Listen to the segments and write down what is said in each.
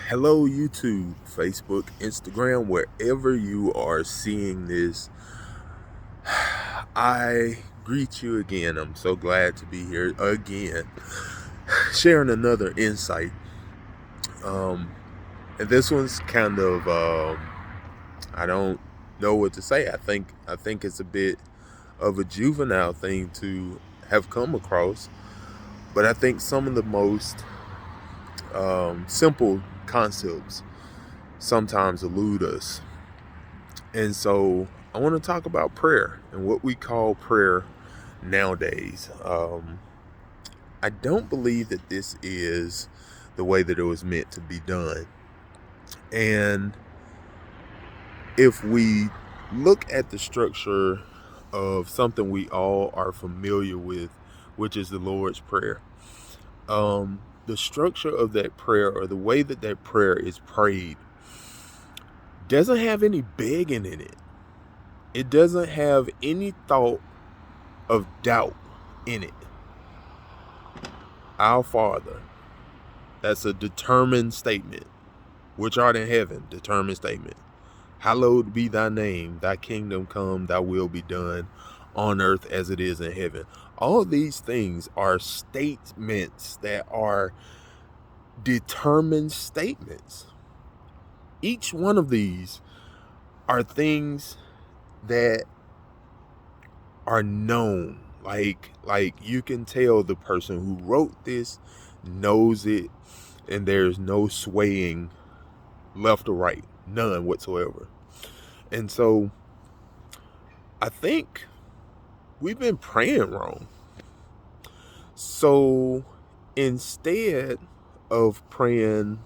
Hello, YouTube, Facebook, Instagram, wherever you are seeing this. I greet you again. I'm so glad to be here again, sharing another insight. Um, and this one's kind of I don't know what to say. I think it's a bit of a juvenile thing to have come across, but I think some of the most simple concepts sometimes elude us. And so I want to talk about prayer and what we call prayer nowadays. I don't believe that this is the way that it was meant to be done. And if we look at the structure of something we all are familiar with, which is the Lord's Prayer, the structure of that prayer, or the way that that prayer is prayed, doesn't have any begging in it. It doesn't have any thought of doubt in it. Our Father, that's a determined statement. Which art in heaven, determined statement. Hallowed be thy name, thy kingdom come, thy will be done on earth as it is in heaven. All of these things are statements that are determined statements. Each one of these are things that are known. Like you can tell the person who wrote this knows it, and there's no swaying left or right, none whatsoever. And so I think we've been praying wrong. So instead of praying,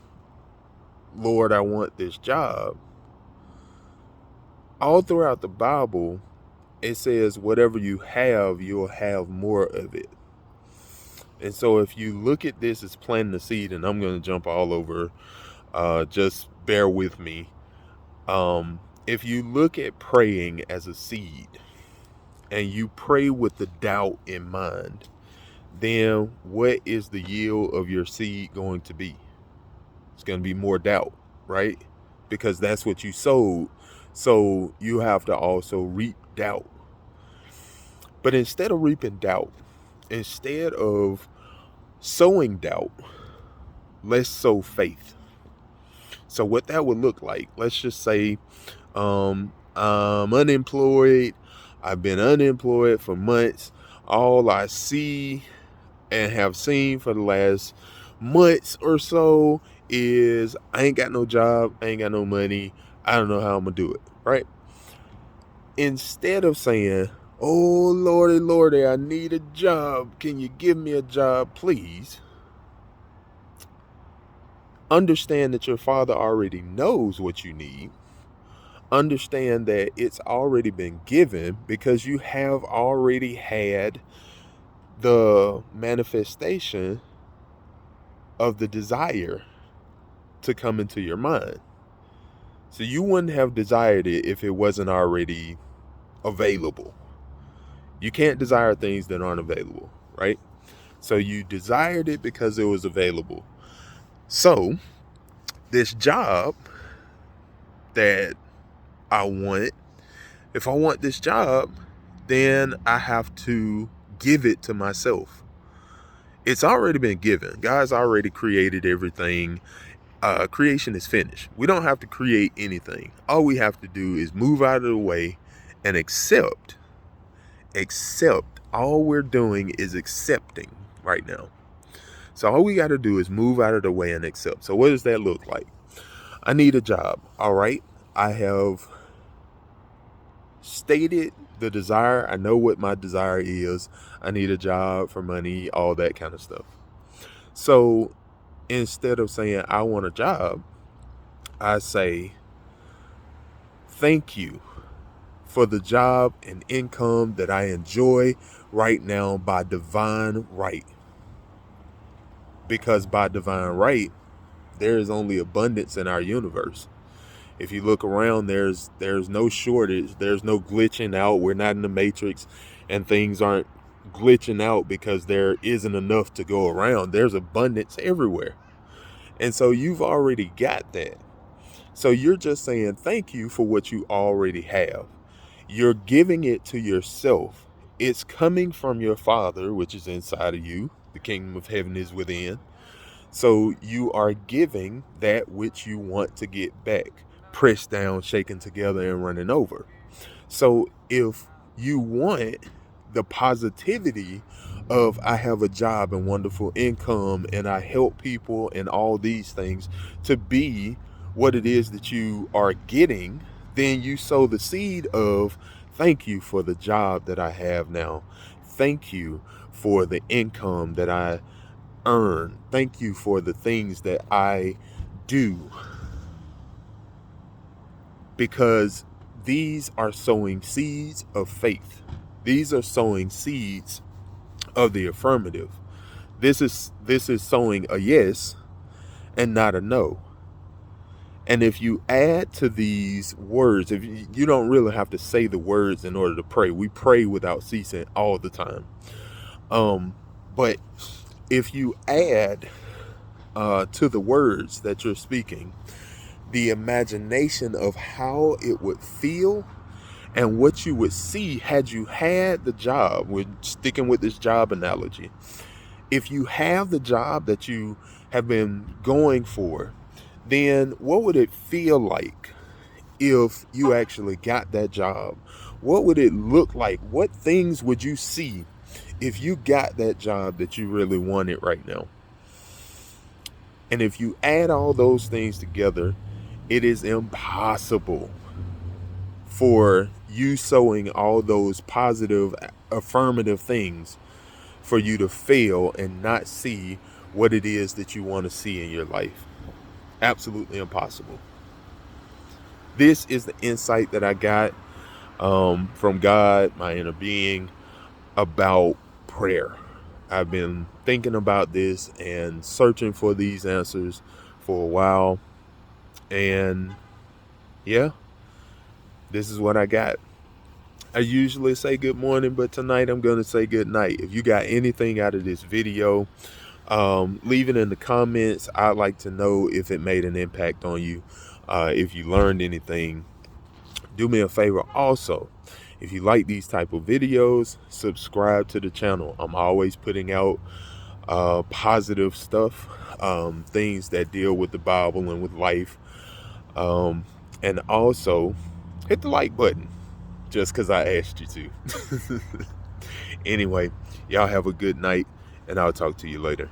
Lord, I want this job, all throughout the Bible it says whatever you have, you'll have more of it. And so if you look at this as planting the seed, and I'm going to jump all over, just bear with me. If you look at praying as a seed and you pray with the doubt in mind, then what is the yield of your seed going to be? It's going to be more doubt, right? Because that's what you sowed. So you have to also reap doubt. But instead of reaping doubt, instead of sowing doubt, let's sow faith. So what that would look like, let's just say I'm unemployed. I've been unemployed for months. All I see and have seen for the last months or so is I ain't got no job. I ain't got no money. I don't know how I'm going to do it, right? Instead of saying, oh, Lordy, I need a job. Can you give me a job, please? Understand that your Father already knows what you need. Understand that it's already been given because you have already had the manifestation of the desire to come into your mind. So you wouldn't have desired it if it wasn't already available. You can't desire things that aren't available, right? So you desired it because it was available. So this job that I want, if I want this job, then I have to give it to myself. It's already been given. God's already created everything. Creation is finished. We don't have to create anything. All we have to do is move out of the way and accept. All we're doing is accepting right now. So all we got to do is move out of the way and accept. So what does that look like? I need a job. All right. I have stated the desire. I know what my desire is. I need a job for money, all that kind of stuff. So instead of saying I want a job, I say thank you for the job and income that I enjoy right now by divine right. Because by divine right, there is only abundance in our universe. If you look around, there's no shortage. There's no glitching out. We're not in the matrix and things aren't glitching out because there isn't enough to go around. There's abundance everywhere. And so you've already got that. So you're just saying thank you for what you already have. You're giving it to yourself. It's coming from your Father, which is inside of you. The kingdom of heaven is within. So you are giving that which you want to get back, pressed down, shaken together, and running over. So if you want the positivity of I have a job and wonderful income and I help people and all these things to be what it is that you are getting, then you sow the seed of thank you for the job that I have now. Thank you for the income that I earn. Thank you for the things that I do. Because these are sowing seeds of faith. These are sowing seeds of the affirmative. This is sowing a yes and not a no. And if you add to these words, if you don't really have to say the words in order to pray. We pray without ceasing all the time. But if you add to the words that you're speaking, the imagination of how it would feel and what you would see had you had the job, we're sticking with this job analogy. If you have the job that you have been going for, then what would it feel like if you actually got that job? What would it look like? What things would you see if you got that job that you really wanted right now? And if you add all those things together, it is impossible for you sowing all those positive, affirmative things for you to fail and not see what it is that you want to see in your life. Absolutely impossible. This is the insight that I got from God, my inner being, about prayer. I've been thinking about this and searching for these answers for a while. And yeah, this is what I got. I usually say good morning, but tonight I'm going to say good night. If you got anything out of this video, leave it in the comments. I'd like to know if it made an impact on you. If you learned anything, do me a favor also. If you like these type of videos, subscribe to the channel. I'm always putting out positive stuff, things that deal with the Bible and with life. And also hit the like button just because I asked you to. Anyway, y'all have a good night and I'll talk to you later.